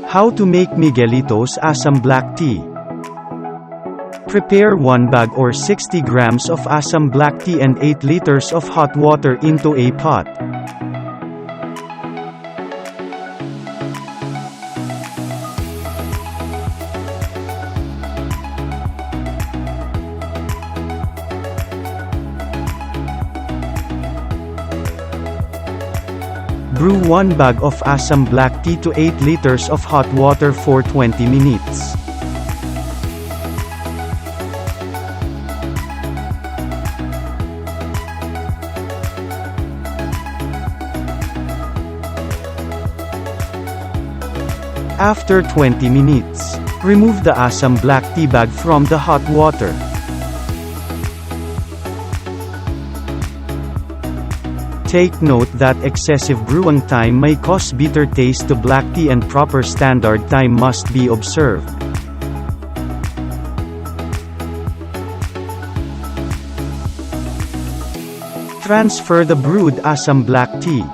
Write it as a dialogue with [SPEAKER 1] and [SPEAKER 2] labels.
[SPEAKER 1] How to make Miguelitos Assam black tea. Prepare 1 bag or 60 grams of Assam black tea and 8 liters of hot water into a pot. Brew 1 bag of Assam black tea to 8 liters of hot water for 20 minutes. After 20 minutes, remove the Assam black tea bag from the hot water. Take note that excessive brewing time may cause bitter taste to black tea and proper standard time must be observed. Transfer the brewed Assam black tea.